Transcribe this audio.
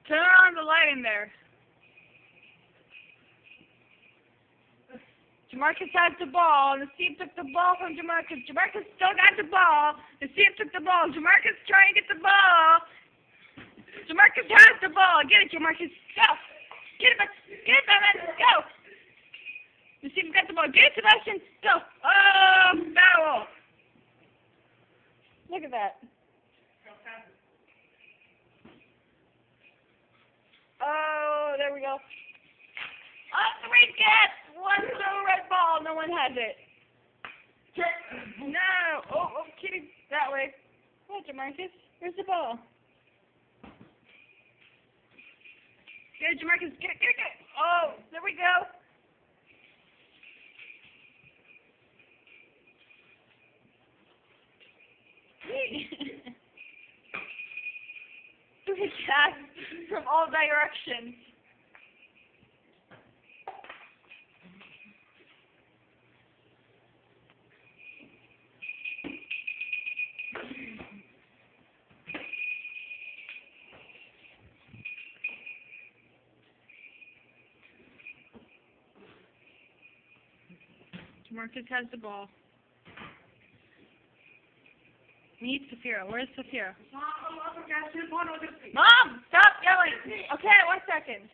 Turn on the light in there. Jamarcus has the ball. The Steve took the ball from Jamarcus. Jamarcus still got the ball. The Steve took the ball. Jamarcus trying to get the ball. Jamarcus has the ball. Get it, Jamarcus. Go. Get it, get it, man. Go. The Steve got the ball. Get it, Sebastian. Go. Oh, foul. Look at that. Oh, there we go. Oh, the red cat! One little red ball. No one has it. No. Oh, kitty, that way. Come on, Jamarcus. Where's the ball? Get it, Jamarcus. Get it, get it, get it. Oh, there we go. Three cats from all directions. Marcus has the ball. Meet Saphira. Where's Saphira? Mom, stop yelling. Okay, 1 second.